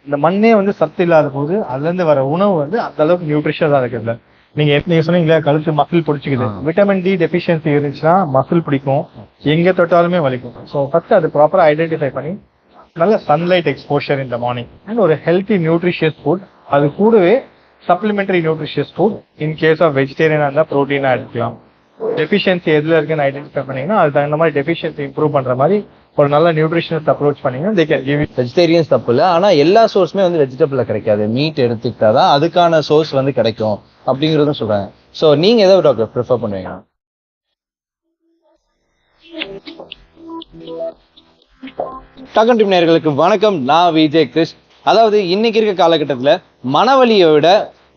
இந்த மண்ணே வந்து சத்து இல்லாத போது அதுல இருந்து வர உணவு வந்து அந்த அளவுக்கு நியூட்ரிஷியஸா இருக்குல்ல. நீங்க சொன்னீங்களா கழுத்து மசில் பிடிச்சிக்குது, விட்டமின் டி டெபிஷியன்சி இருந்துச்சுன்னா மசில் பிடிக்கும், எங்க தொட்டாலுமே வலிக்கும். ஸோ ஃபர்ஸ்ட் அது ப்ராப்பரா ஐடென்டிஃபை பண்ணி நல்ல சன்லைட் எக்ஸ்போஷர் இந்த மார்னிங் அண்ட் ஒரு ஹெல்த்தி நியூட்ரிஷியஸ் ஃபுட், அது கூடவே supplementary nutritious food. In case of வெஜிடேரியனா இருந்தால் ப்ரோட்டீனா எடுத்துக்கலாம். டெஃபிஷியன்சி எதுல இருக்குன்னு ஐடென்டிஃபை பண்ணீங்கன்னா அது தகுந்த மாதிரி டெஃபிஷியன்சி இம்ப்ரூவ் பண்ற மாதிரி ஒரு நல்ல நியூட்ரிஷனிஸ்ட் அப்ரோச் பண்ணீங்கன்னா they can give you. Vegetarians தப்பு இல்லை, ஆனா எல்லா சோர்ஸுமே வந்து வெஜிடபிள்ல கிடைக்காது. மீட் எடுத்துக்கிட்டாதான் அதுக்கான சோர்ஸ் வந்து கிடைக்கும் அப்படிங்கறதும் சொல்றாங்க. ஸோ நீங்க எதை டாக்டர் ப்ரிஃபர் பண்ணுவீங்க? டாக்டர் டிம் நேயர்களுக்கு வணக்கம், நான் விஜய் கிருஷ். அதாவது இன்னைக்கு இருக்க காலகட்டத்துல மனவலியை விட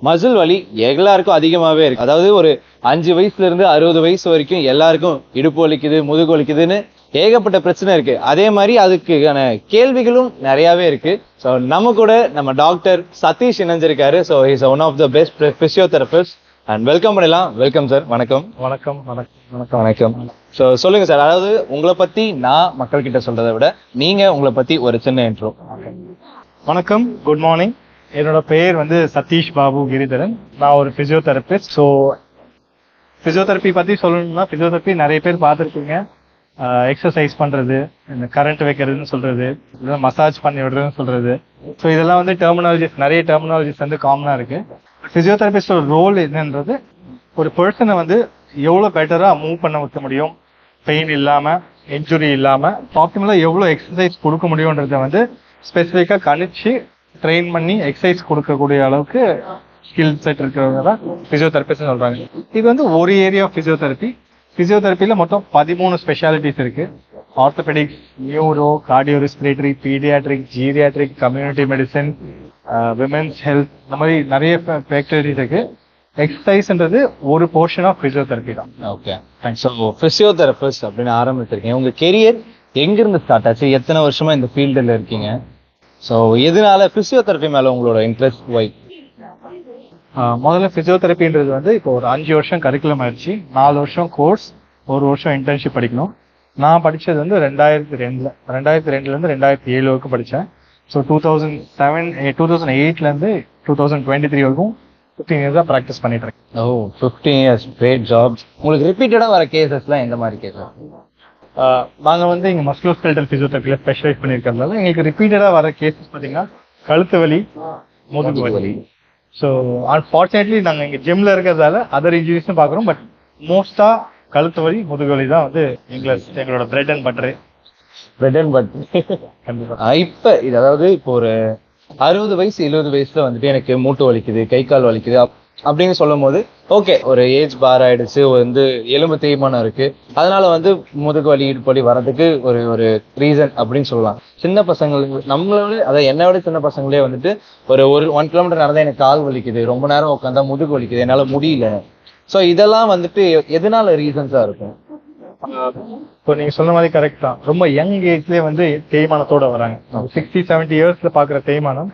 மசில் வலி எல்லாருக்கும் அதிகமாவே இருக்கு. அதாவது ஒரு 5 வயசுல இருந்து 60 வயசு வரைக்கும் எல்லாருக்கும் இடுப்பு வலிக்குது, முதுகு வலிக்குதுன்னு ஏகப்பட்ட பிரச்சனை இருக்கு. அதே மாதிரி அதுக்கான கேள்விகளும் நிறையவே இருக்கு. ஸோ நம்ம கூட நம்ம டாக்டர் சதீஷ் இணைஞ்சிருக்காரு. So is one of the best physiotherapist and welcome பண்ணலாம். Welcome sir. வணக்கம். வணக்கம். வணக்கம். ஸோ சொல்லுங்க சார், அதாவது உங்களை பத்தி நான் மக்கள் கிட்ட சொல்றதை விட நீங்க உங்களை பத்தி ஒரு சின்ன இன்ட்ரோ. வணக்கம், குட் மார்னிங். என்னோட பெயர் வந்து சதீஷ் பாபு கிரிதரன். நான் ஒரு பிசியோதெரபிஸ்ட். ஸோ பிசியோதெரப்பி பத்தி சொல்லணும்னா, பிசியோதெரப்பி நிறைய பேர் பார்த்துருப்பீங்க. எக்ஸசைஸ் பண்றது, இந்த கரண்ட் வைக்கிறதுன்னு சொல்றது, மசாஜ் பண்ணி விடுறதுன்னு சொல்றது. ஸோ இதெல்லாம் வந்து டெர்மினாலஜிஸ், நிறைய டெர்மினாலஜிஸ் வந்து காமனா இருக்கு. பிசியோதெரபிஸ்டோட ரோல் என்னன்றது ஒரு பர்சனை வந்து எவ்வளவு பெட்டரா மூவ் பண்ண வைக்க முடியும், பெயின் இல்லாம, இன்ஜுரி இல்லாம, ஆப்டிமலா எவ்வளவு எக்ஸசைஸ் கொடுக்க முடியும்ன்றத வந்து ஸ்பெசிஃபிக்கா கணிச்சு ட்ரெயின் பண்ணி எக்ஸசைஸ் கொடுக்கக்கூடிய அளவுக்கு ஸ்கில் செட் இருக்கிறவங்க தான் பிசியோதெரபிஸ்ட் சொல்றாங்க. இது வந்து ஒரு ஏரியா ஆஃப் பிசியோதெரபி. பிசியோதெரபியில மொத்தம் 13 ஸ்பெஷாலிட்டிஸ் இருக்கு. Orthopaedics, neuro, cardio respiratory, paediatric, geriatric, community medicine, women's health, இந்த மாதிரி நிறைய ஃபேக்டரிஸ் இருக்கு. எக்ஸசைஸ்ன்றது ஒரு போர்ஷன் ஆஃப் பிசியோதெரபி தான். ஓகே, ஸோ பிசியோதெரபிஸ்ட் அப்படின்னு ஆரம்பிச்சிருக்கீங்க. உங்க கெரியர் எங்கிருந்து ஸ்டார்ட் ஆச்சு? எத்தனை வருஷமா இந்த ஃபீல்டில் இருக்கீங்க? ஸோ எதனால பிசியோதெரபி மேல உங்களோட இன்ட்ரெஸ்ட்? வை? முதல்ல பிசியோதெரபின்றது வந்து இப்போ ஒரு 5 வருஷம் கரிக்குலம் ஆயிடுச்சு. 4 வருஷம் கோர்ஸ், 1 வருஷம் இன்டர்ன்ஷிப் படிக்கணும். நான் படிச்சது வந்து 2002 இருந்து 2007 வரைக்கும் படித்தேன். ஸோ 2008 இருந்து 2023 வரைக்கும் 15 இயர்ஸா ப்ராக்டிஸ் பண்ணிட்டு இருக்கேன். ஓ, 15 இயர்ஸ், கிரேட் ஜாப். உங்களுக்கு ரிப்பீட்டடா வர கேசஸ்லாம் எந்த மாதிரி கேசஸ்? நாங்க வந்து இங்க மஸ்குலோஸ்கெலட்டல் பிசியோதெரபில ஸ்பெஷலைஸ் பண்ணிருக்கிறதுனால எங்களுக்கு ரிப்பீட்டடா வர கேசஸ் பாத்தீங்கன்னா கழுத்து வலி, முதுகு வலி. ஸோ அன்பார்ச்சுனேட்லி நாங்க இங்க ஜிம்ல இருக்கிறதால அதர் இன்ஜுரிஸும் பாக்குறோம். பட் மோஸ்டா கழுத்து வலி, முதுகு வலி தான் வந்து எங்களோட பிரெட் அண்ட் பட்டரு. கண்டிப்பா. இப்ப இது அதாவது இப்போ ஒரு 60 வயசு 70 வயசுல வந்துட்டு எனக்கு மூட்டு வலிக்குது, கை கால் வலிக்குது அப்படின்னு சொல்லும் போது ஓகே, ஒரு ஏஜ் பார் ஆயிடுச்சு, வந்து எலும்பு தேய்மானம் இருக்கு, அதனால வந்து முதுகு வலி, இடுப்பு வலி வர்றதுக்கு ஒரு ரீசன் அப்படின்னு சொல்லலாம். சின்ன பசங்களுக்கு, நம்மளோட அதை என்னை விட சின்ன பசங்களே வந்துட்டு ஒரு 1 கிலோமீட்டர் நடந்தா எனக்கு கால் வலிக்குது, ரொம்ப நேரம் உட்காந்தா முதுகு வலிக்குது, என்னால முடியல. ஸோ இதெல்லாம் வந்துட்டு எதனால ரீசன்ஸா இருக்கும்? இப்போ நீங்க சொன்ன மாதிரி கரெக்ட் தான். ரொம்ப யங் ஏஜ்லயே வந்து தேய்மானத்தோட வராங்க. 60-70 இயர்ஸ்ல பாக்குற தேய்மானம்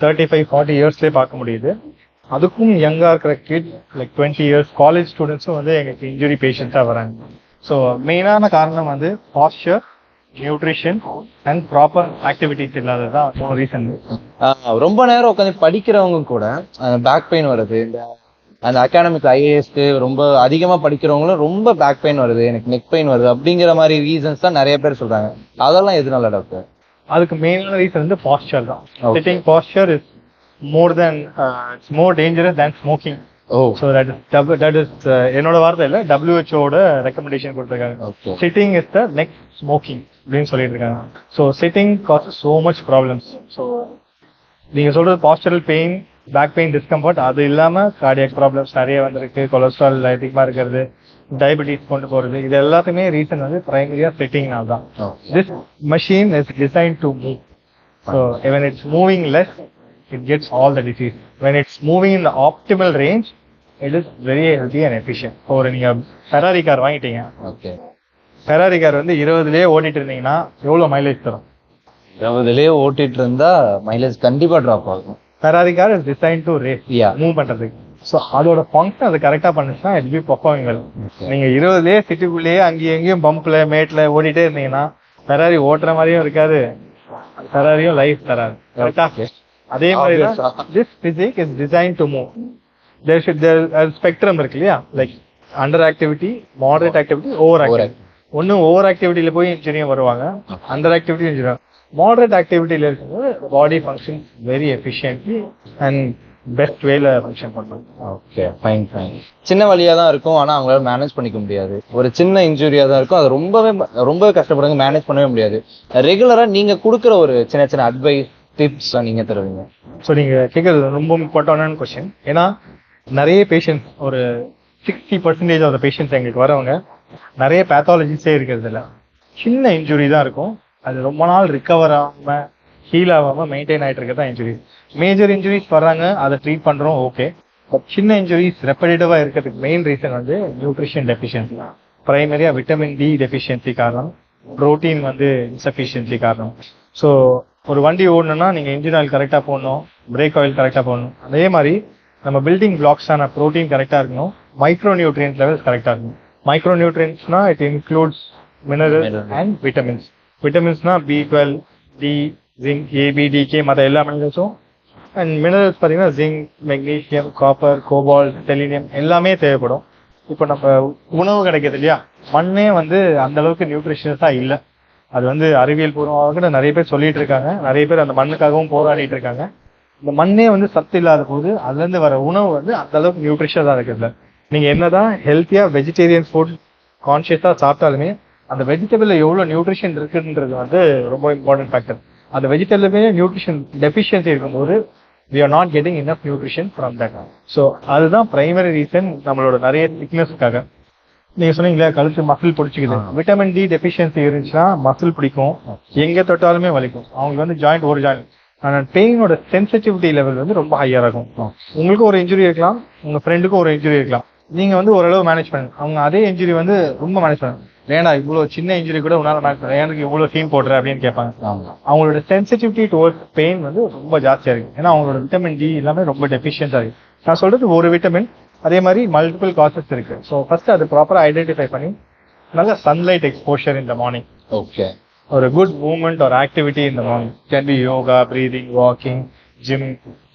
35-40 இயர்ஸ்லயே பார்க்க முடியுது. அதுக்கும் யங்கா இருக்கிற கிட் லைக் 20 இயர்ஸ் காலேஜ் ஸ்டூடெண்ட்ஸும் வந்து எங்களுக்கு இன்ஜுரி பேஷண்ட்ஸா வராங்க. ஸோ மெயினான காரணம் வந்து posture, nutrition and proper activities இல்லாததான் ரீசன். ரொம்ப நேரம் உட்காந்து படிக்கிறவங்க கூட பேக் பெயின் வருது. அந்த அகாடமிக் ஐஏஎஸ்க்கு ரொம்ப அதிகமா படிக்கிறவங்களும் ரொம்ப பேக் பெயின் வருது, எனக்கு நெக் பெயின் வருது அப்படிங்கிற மாதிரி ரீசன்ஸ் தான் நிறைய பேர் சொல்றாங்க. அதெல்லாம் எதனால டாக்டர்? அதுக்கு மெயினான ரீசன் வந்து பாஸ்டர் தான். Sitting pastor is it's more dangerous than smoking. So that is என்னோட வார்த்தை இல்ல, WHO ஓட ரெக்கமெண்டேஷன் கொடுத்திருக்காங்க. Sitting is the next smoking அப்படின்னு சொல்லிட்டு இருக்காங்க. So sitting causes so much problems. So நீங்க சொல்றது postural pain, back pain, discomfort, அது இல்லாம cardiac problems நிறைய வந்திருக்கு. கொலஸ்ட்ரால் அதிகமா இருக்கிறது, டயபிட்டிஸ் கொண்டு போறது, இது எல்லாத்துக்குமே ரீசன் வந்து பிரைமரியா சிட்டிங்னால தான். This machine is designed to move. So when it's moving less, it gets all the disease. When it's moving in the optimal range, it is very healthy and efficient. ஒரு நீங்க Ferrari car வாங்கிட்டீங்க, Ferrari car வந்து 20லயே ஓட்டிட்டு இருந்தீங்கன்னா எவ்வளவு mileage தரும்? 20லயே ஓட்டிட்டு இருந்தா மைலேஜ் கண்டிப்பா டிராப் ஆகும். Ferrari car is design to race, move பண்றதுக்கு. ஸோ அதோட ஃபங்க்ஷன் அது கரெக்டா பண்ணுச்சுன்னா இட் பி பர்ஃபார்மிங் வெல். நீங்க 20லயே சிட்டிக்குள்ளேயே அங்கேயும் எங்கேயும் பம்ப்ல மேட்ல ஓடிட்டே இருந்தீங்கன்னா ஃபெராரி ஓட்டுற மாதிரியும் இருக்காது, ஃபெராரியும் லைஃப் தராது. கரெக்டா? அதே மாதிரி this physique is designed to move. there spectrum இருக்கு இல்லையா, like under activity, moderate activity, over activity. ஒன்னும் ஓவர் ஆக்டிவிட்டியில போய் இன்ஜினியர் வருவாங்க, அண்டர் ஆக்டிவிட்டி இன்ஜினியர். மாடரேட் ஆக்டிவிட்டியில இருக்கும்போது body function very efficiently and best வேல ஃபங்க்ஷன் பண்ணுவாங்க. Okay, fine fine. சின்ன வழியா தான் இருக்கும், ஆனா அவங்களால மேனேஜ் பண்ணிக்க முடியாது. ஒரு சின்ன இன்ஜுரியா தான் இருக்கும், அது ரொம்பவே கஷ்டப்படுங்க, மேனேஜ் பண்ணவே முடியாது. ரெகுலரா நீங்க கொடுக்குற ஒரு சின்ன சின்ன அட்வைஸ், டிப்ஸ் நீங்க தருவீங்க? ஸோ நீங்க கேட்கறது ரொம்ப இம்பார்ட்டன்டான கொஸ்டின். ஏன்னா நிறைய பேஷண்ட்ஸ், ஒரு 60% ஆஃப் த பேஷண்ட்ஸ் எங்களுக்கு வரவங்க நிறைய பேத்தாலஜிஸே இருக்கிறது இல்லை, சின்ன இன்ஜுரி தான் இருக்கும். அது ரொம்ப நாள் ரிகவர் ஆகாம, ஹீல் ஆகாம மெயின்டைன் ஆகிட்டு இருக்கிறது தான் இன்ஜுரிஸ். மேஜர் இன்ஜுரிஸ் வர்றாங்க, அதை ட்ரீட் பண்றோம், ஓகே. பட் சின்ன இன்ஜுரிஸ் ரெப்படேட்டிவா இருக்கிறதுக்கு மெயின் ரீசன் வந்து நியூட்ரிஷன் டெஃபிஷியன்சி. பிரைமரியா விட்டமின் டி டெஃபிஷியன்சி காரணம், புரோட்டீன் வந்து இன்சஃபிஷியன்சி காரணம். ஸோ ஒரு வண்டி ஓடணும்னா நீங்க இன்ஜின் ஆயில் கரெக்டா போடணும், பிரேக் ஆயில் கரெக்டா போடணும். அதே மாதிரி நம்ம பில்டிங் பிளாக்ஸான ப்ரோட்டீன் கரெக்டா இருக்கணும், மைக்ரோ நியூட்ரியன்ஸ் லெவல்ஸ் கரெக்டா இருக்கணும். மைக்ரோ நியூட்ரியன்ஸ்னா it includes minerals and vitamins. விட்டமின்ஸ்னா B12, டி, ஜிங்க், ஏபிடிகே, மற்ற எல்லா மினரல்ஸும். அண்ட் மினரல்ஸ் பார்த்தீங்கன்னா zinc, magnesium, copper, cobalt, selenium எல்லாமே தேவைப்படும். இப்போ நம்ம உணவு கிடைக்கிறது இல்லையா, மண்ணே வந்து அந்த அளவுக்கு நியூட்ரிஷியஸா இல்லை. அது வந்து அறிவியல் பூர்வமாக நிறைய பேர் சொல்லிட்டு இருக்காங்க, நிறைய பேர் அந்த மண்ணுக்காகவும் போராடிட்டு இருக்காங்க. இந்த மண்ணே வந்து சத்து இல்லாத போது அதுல இருந்து வர உணவு வந்து அந்த அளவுக்கு நியூட்ரிஷியஸா இருக்குது. நீங்க என்னதான் ஹெல்த்தியா வெஜிடேரியன் ஃபுட் கான்சியஸா சாப்பிட்டாலுமே அந்த வெஜிடபிள்ல எவ்வளவு நியூட்ரிஷன் இருக்குன்றது வந்து ரொம்ப இம்பார்ட்டன்ட் ஃபேக்டர். அந்த வெஜிடபிளுமே நியூட்ரிஷன் டெஃபிஷியன்சி இருக்கும்போது we are not getting enough nutrition from that. So அதுதான் பிரைமரி ரீசன் நம்மளோட நிறைய திக்னஸ்க்காக. நீங்க சொன்னீங்களா கழுத்து மசில் பிடிச்சிக்குது, விட்டமின் டி டெஃபிஷியன்சி இருந்துச்சுன்னா மசில் பிடிக்கும், எங்க தொட்டாலுமே வலிக்கும். அவங்களுக்கு வந்து ஜாயிண்ட் ஒரு ஜாயிண்ட், ஆனா பெயினோட சென்சிட்டிவிட்டி லெவல் வந்து ரொம்ப ஹையா இருக்கும். உங்களுக்கும் ஒரு இன்ஜுரி இருக்கலாம், உங்க ஃப்ரெண்டுக்கும் ஒரு இன்ஜுரி இருக்கலாம், நீங்க வந்து ஓரளவு மேனேஜ் பண்ணுங்க. அவங்க அதே இன்ஜுரி வந்து ரொம்ப மேனேஜ் பண்ணுங்க. ஏன்னா இவ்வளவு சின்ன இன்ஜுரி கூட உன்னால மேனேஜ் பண்ண, எனக்கு இவ்வளவு சீன் போடுற அப்படின்னு கேட்பாங்க. அவங்களோட சென்சிட்டிவிட்டி டுவர்ட்ஸ் பெயின் வந்து ரொம்ப ஜாஸ்தியா இருக்கு. ஏன்னா அவங்களோட விட்டமின் டி எல்லாமே ரொம்ப டெஃபிஷியன்டா இருக்கு. நான் சொல்றது ஒரு விட்டமின், அதே மாதிரி மல்டிபிள் காசஸ் இருக்கு. ஸோ ஃபர்ஸ்ட் அது ப்ராப்பரா ஐடென்டிஃபை பண்ணி நல்ல சன்லைட் எக்ஸ்போஷர் இந்த மார்னிங், ஓகே, ஒரு குட் மூவ்மெண்ட் ஒரு ஆக்டிவிட்டி இந்த morning, can be yoga, breathing, walking, gym,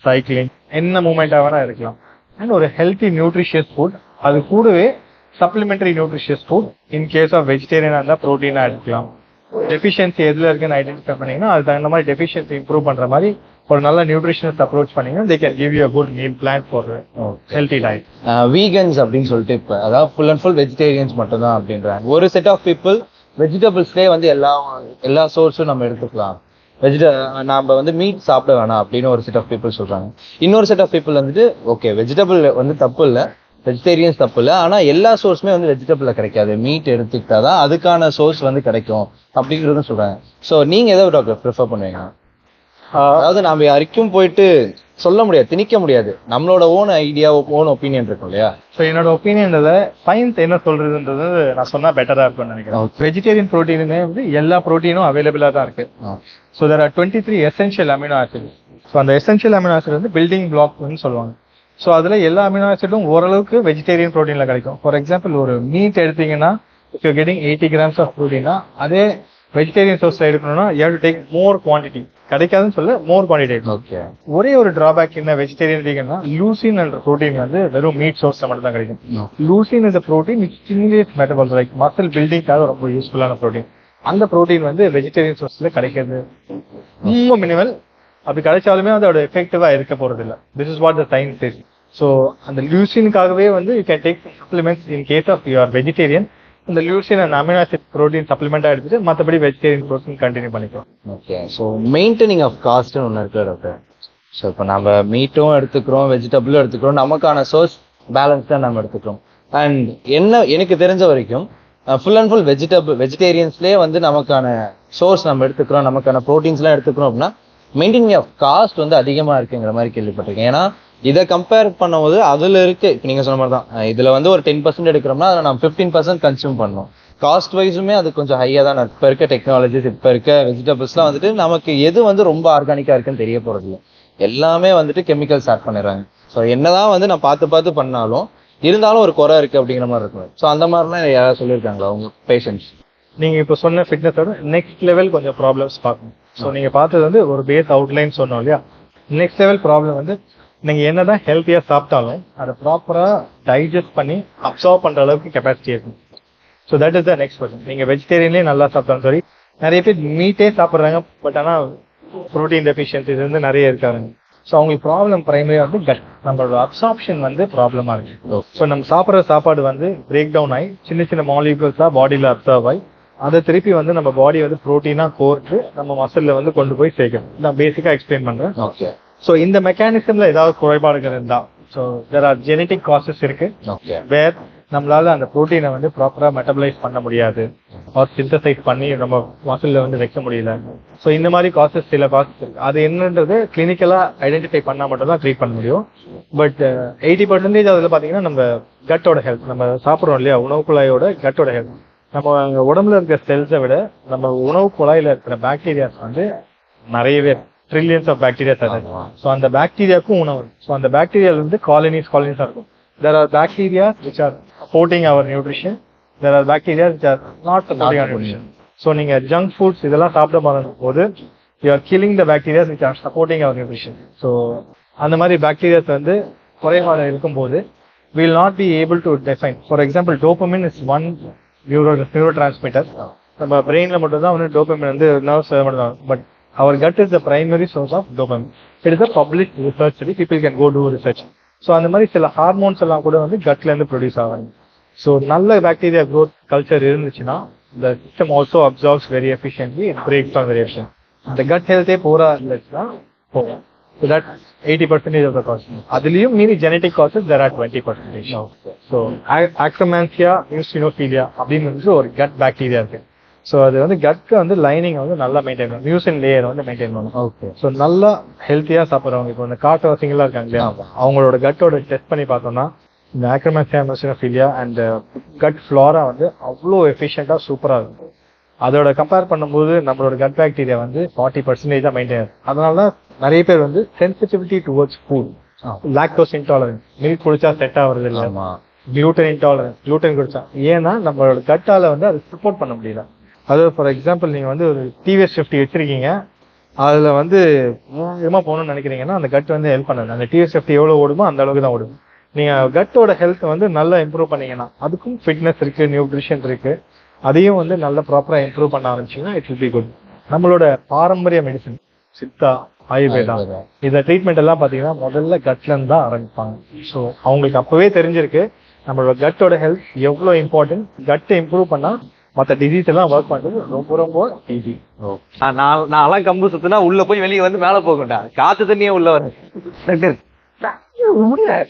cycling, என்ன மூவ்மெண்ட்டாக வேணா இருக்கலாம். அண்ட் ஒரு ஹெல்த்தி நியூட்ரிஷியஸ் ஃபுட், அது கூடவே supplementary nutritious food. In case of வெஜிடேரியனா இருந்தால் ப்ரோட்டீனா எடுக்கலாம். டெஃபிஷியன்சி எதுல இருக்குன்னு ஐடென்டிஃபை பண்ணீங்கன்னா அது தகுந்த மாதிரி டெஃபிஷியன்சி இம்ப்ரூவ் பண்ற மாதிரி ஒரு நல்ல நியூட்ரிஷனிஸ்ட் அப்ரோச் பண்ணீங்கன்னா they can give you a good meal plan for healthy diet. Vegans அப்படின்னு சொல்லிட்டு இப்ப அதாவது ஃபுல் அண்ட் ஃபுல் வெஜிடேரியன்ஸ் மட்டும் தான் அப்படின்றாங்க. ஒரு செட் ஆஃப் பீப்புள் வெஜிடபிள்ஸ்லேயே வந்து எல்லா சோர்ஸும் நம்ம எடுத்துக்கலாம், நாம வந்து மீட் சாப்பிட வேணாம் அப்படின்னு ஒரு செட் ஆஃப் பீப்புள் சொல்றாங்க. இன்னொரு செட் ஆஃப் பீப்புள் வந்துட்டு ஓகே வெஜிடபிள் வந்து தப்பு இல்லை, வெஜிடேரியன்ஸ் தப்பு இல்லை, ஆனா எல்லா சோர்ஸுமே வந்து வெஜிடபிள்ல கிடைக்காது, மீட் எடுத்துக்கிட்டாதான் அதுக்கான சோர்ஸ் வந்து கிடைக்கும் அப்படிங்கிறதும் சொல்றாங்க. ஸோ நீங்க எதை டாக்டர் ப்ரிஃபர் பண்ணுவீங்க? அதாவது நாம யாருக்கும் போயிட்டு சொல்ல முடியாது, திணிக்க முடியாது, நம்மளோட ஓன் ஐடியா, ஓன் ஒப்பீனியன் இருக்கும் இல்லையா? ஸோ என்னோட ஒப்பீனியன்ல சயின்ஸ் என்ன சொல்றதுன்றது நான் சொன்னா பெட்டரா இருக்கும்னு நினைக்கிறேன். வெஜிடேரியன் ப்ரோட்டீனுமே வந்து எல்லா ப்ரோட்டீனும் அவைலபிளா தான் இருக்கு. So there are 23 essential amino acid. So அந்த எசென்ஷியல் அமினோ ஆசிட் வந்து பில்டிங் பிளாக்னு சொல்லுவாங்க. ஸோ அதுல எல்லா அமினோ ஆசிடும் ஓரளவுக்கு வெஜிடேரியன் ப்ரோட்டீன்ல கிடைக்கும். ஃபார் எக்ஸாம்பிள் ஒரு மீட் எடுத்தீங்கன்னா if you're getting 80 grams of protein, அதே வெஜிடேரியன் சோர்ஸ்ல எடுக்கணும்னா you have to take more quantity. கிடைக்காதுன்னு சொல்ல மோர் குவான்டிட்டி. ஓகே, ஒரே ஒரு டிராபேக் என்ன வெஜிடேரியன் வீகன்னா லூசின் என்ற ப்ரோட்டீன் வந்து வெறும் மீட் சோர்ஸ்ல மட்டும் தான் கிடைக்கும். Leucine is a protein which stimulates metabolism, like muscle பில்டிங்காக ரொம்ப யூஸ்ஃபுல்லான ப்ரோட்டீன். அந்த ப்ரோட்டீன் வந்து வெஜிடேரியன் சோர்ஸ்ல கிடைக்கிறது ரொம்ப மினிமல். அப்படி கிடைச்சாலுமே அதோட எஃபெக்டிவா இருக்க போறது இல்லை. This is what the science says. So அந்த லூசினுக்காகவே வந்து you can take supplements in case of you are vegetarian. இந்த leucine and amino acid protein சப்ளிமெண்டா எடுத்துட்டு மற்றபடி வெஜிடேரியன் ப்ரோட்டீன் கண்டினியூ பண்ணிக்கலாம். ஓகே, ஸோ மெயின்டைனிங் ஆஃப் காஸ்ட்னு ஒன்று இருக்கு டாக்டர். ஸோ இப்போ நம்ம மீட்டும் எடுத்துக்கிறோம், வெஜிடபிளும் எடுத்துக்கிறோம், நமக்கான சோர்ஸ் பேலன்ஸ் தான் நம்ம எடுத்துக்கிறோம். அண்ட் என்ன எனக்கு தெரிஞ்ச வரைக்கும் ஃபுல் அண்ட் ஃபுல் வெஜிடேரியன்ஸ்லேயே வந்து நமக்கான சோர்ஸ் நம்ம எடுத்துக்கிறோம், நமக்கான ப்ரோட்டீன்ஸ்லாம் எடுத்துக்கிறோம் அப்படின்னா மெயின்டைனிங் ஆஃப் காஸ்ட் வந்து அதிகமாக இருக்குங்கிற மாதிரி கேள்விப்பட்டிருக்கேன். ஏன்னா இதை கம்பேர் பண்ணும்போது அதுல இருக்கு, இப்போ நீங்க சொன்ன மாதிரி தான், இதுல வந்து ஒரு 10% எடுக்கிறோம்னா அதில் நம்ம 15% கன்சியூம் பண்ணணும். காஸ்ட் வைஸுமே அது கொஞ்சம் ஹையா தான். இப்போ இருக்க டெக்னாலஜிஸ், இப்போ இருக்க வெஜிடபிள்ஸ்லாம் வந்துட்டு நமக்கு எது வந்து ரொம்ப ஆர்கானிக்கா இருக்குன்னு தெரிய போறது இல்லை, எல்லாமே வந்துட்டு கெமிக்கல்ஸ் ஆட் பண்ணிடுறாங்க. ஸோ என்னதான் வந்து நான் பார்த்து பண்ணாலும் இருந்தாலும் ஒரு குறை இருக்கு அப்படிங்கிற மாதிரி இருக்கும். ஸோ அந்த மாதிரிலாம் யாராவது சொல்லியிருக்காங்களா உங்க பேஷண்ட்ஸ்? நீங்க இப்போ சொன்ன ஃபிட்னஸோட நெக்ஸ்ட் லெவல் கொஞ்சம் ப்ராப்ளம்ஸ் பார்க்கணும். ஸோ நீங்க பார்த்தது வந்து ஒரு பேஸ் அவுட்லைன் சொன்னோம் இல்லையா, நெக்ஸ்ட் லெவல் ப்ராப்ளம் வந்து நீங்க என்னதான் ஹெல்த்தியா சாப்பிட்டாலும் அதை ப்ராப்பரா டைஜஸ்ட் பண்ணி அப்சர்வ் பண்ற அளவுக்கு கெப்பாசிட்டி இருக்கும். So that is the next question. நீங்க வெஜிடேரியன்லேயே நல்லா சாப்பிட்டாலும் சரி, நிறைய பேர் மீட்டே சாப்பிட்றாங்க, பட் ஆனால் ப்ரோட்டீன் டெஃபிஷியன்சிஸ் வந்து நிறைய இருக்காங்க. ஸோ அவங்களுக்கு ப்ராப்ளம் பிரைமரியா வந்து கட், நம்மளோட அப்சார்ப்ஷன் வந்து ப்ராப்ளமா இருக்கு. ஸோ நம்ம சாப்பிட்ற சாப்பாடு வந்து பிரேக் டவுன் ஆகி சின்ன சின்ன மாலிகூல்ஸா பாடியில அப்சர்வ் ஆகி அதை திருப்பி வந்து நம்ம பாடி வந்து ப்ரோட்டீனா கோர்த்து நம்ம மசில்ல வந்து கொண்டு போய் சேர்க்கணும். நான் பேசிக்கா எக்ஸ்பிளைன் பண்றேன். ஸோ இந்த மெக்கானிசம்ல ஏதாவது குறைபாடுகள் இருந்தா, so there are genetic causes இருக்கு வேர் நம்மளால அந்த ப்ரோட்டீனை வந்து ப்ராப்பரா மெட்டபலைஸ் பண்ண முடியாது, ஆர் சிந்தசைஸ் பண்ணி நம்ம மசில்ல வந்து வைக்க முடியல. ஸோ இந்த மாதிரி காசஸ் சில காசஸ் இருக்கு. அது என்னன்றது கிளினிக்கலா ஐடென்டிஃபை பண்ணா மட்டும் தான் ட்ரீட் பண்ண முடியும். பட் 80% அதுல பாத்தீங்கன்னா நம்ம கட்டோட ஹெல்த், நம்ம சாப்பிட்றோம் இல்லையா, உணவு குழாயோட கட்டோட ஹெல்த், நம்ம உடம்புல இருக்கிற செல்ஸை விட நம்ம உணவு குழாயில இருக்கிற பாக்டீரியாஸ் வந்து நிறையவே ட்ரில்லியன்ஸ் ஆஃப் பாக்டீரியாஸ் அது. ஸோ அந்த பாக்டீரியாவுக்கும் உணவு. ஸோ அந்த பாக்டீரியால இருந்து காலனிஸா இருக்கும். There are bacteria which are supporting our nutrition. There are bacteria which are not supporting our nutrition. So நீங்க junk foods இதெல்லாம் சாப்பிட போது you are killing the bacteria which are supporting our nutrition. So அந்த மாதிரி bacteria வந்து குறைபாடு இருக்கும்போது we will not be able to define. For example, dopamine is one neurotransmitter. நம்ம பிரெயின்ல மட்டும் தான் வந்து dopamine வந்து nerves மட்டும், but our gut is the primary source of dopamine. It is a published research. People can go do research. So அந்த மாதிரி சில hormones எல்லாம் கூட வந்து கட்ல இருந்து ப்ரொடியூஸ் ஆகும். ஸோ நல்ல பாக்டீரியா க்ரோத் கல்ச்சர் இருந்துச்சுன்னா இந்த system also observes very efficiently, it breaks down very efficient. இந்த கட் ஹெல்த்தே போரா இருந்துச்சுன்னா போகும். So that 80% of the cause. அதுலயும் மீறி genetic causes there are 20%. So akkermansia muciniphila அப்படின்னு ஒரு கட் பாக்டீரியா இருக்கு. ஸோ அது வந்து கட்க்கு வந்து லைனிங் வந்து நல்லா மெயின்டைன் பண்ணும், மியூசின் லேயர் வந்து மெயின்டைன் பண்ணும். ஓகே. ஸோ நல்லா ஹெல்த்தியா சாப்பிட்றவங்க, இப்போ இந்த காட்டுவாசிங்களா இருக்காங்க இல்லையா, அவங்களோட கட்டோட டெஸ்ட் பண்ணி பார்த்தோம்னா இந்த ஆக்ரோமான்சியா நியூசினோஃபீலியா அண்ட் கட் ஃப்ளோரா வந்து அவ்வளோ எஃபிஷியண்டா சூப்பரா இருக்கும். அதோட கம்பேர் பண்ணும்போது நம்மளோட கட் பாக்டீரியா வந்து 40% தான் மெயின்டைன் ஆகும். அதனால தான் நிறைய பேர் வந்து sensitivity towards food, lactose intolerance, milk குடிச்சா செட் ஆகுறது இல்லை, குளூட்டன் இன்டாலரன்ஸ், குளூட்டன் குடிச்சா, ஏன்னா நம்மளோட கட்டால வந்து அதை சப்போர்ட் பண்ண முடியல. அது ஃபார் எக்ஸாம்பிள் நீங்க வந்து ஒரு டிவிஎஸ் 50 வச்சிருக்கீங்க, அதுல வந்து வேகமா போகணும்னு நினைக்கிறீங்கன்னா அந்த கட் வந்து ஹெல்ப் பண்ணாது. அந்த டிவிஎஸ் 50 எவ்வளவு ஓடுமோ அந்த அளவுக்கு தான் ஓடும். நீங்க கட்டோட ஹெல்த் வந்து நல்லா இம்ப்ரூவ் பண்ணீங்கன்னா அதுக்கும் ஃபிட்னஸ் இருக்கு, நியூட்ரிஷன் இருக்கு, அதையும் வந்து நல்லா ப்ராப்பரா இம்ப்ரூவ் பண்ண ஆரம்பிச்சீங்கன்னா இட் வில் பி குட். நம்மளோட பாரம்பரிய மெடிசன் சித்தா, ஆயுர்வேதா, இந்த ட்ரீட்மெண்ட் எல்லாம் பாத்தீங்கன்னா முதல்ல கட்ல இருந்து தான் ஆரம்பிப்பாங்க. ஸோ அவங்களுக்கு அப்பவே தெரிஞ்சிருக்கு நம்மளோட கட்டோட ஹெல்த் எவ்வளவு இம்பார்ட்டன்ட். கட்டை இம்ப்ரூவ் பண்ணா மற்ற டிசீஸ் எல்லாம் ஒர்க் பண்றது ரொம்ப ரொம்ப ஈஸி. நான் கம்பு சுத்தினா உள்ள போய் வெளியே வந்து மேல போகண்டா, காத்து தண்ணியே உள்ள வர முடியாது.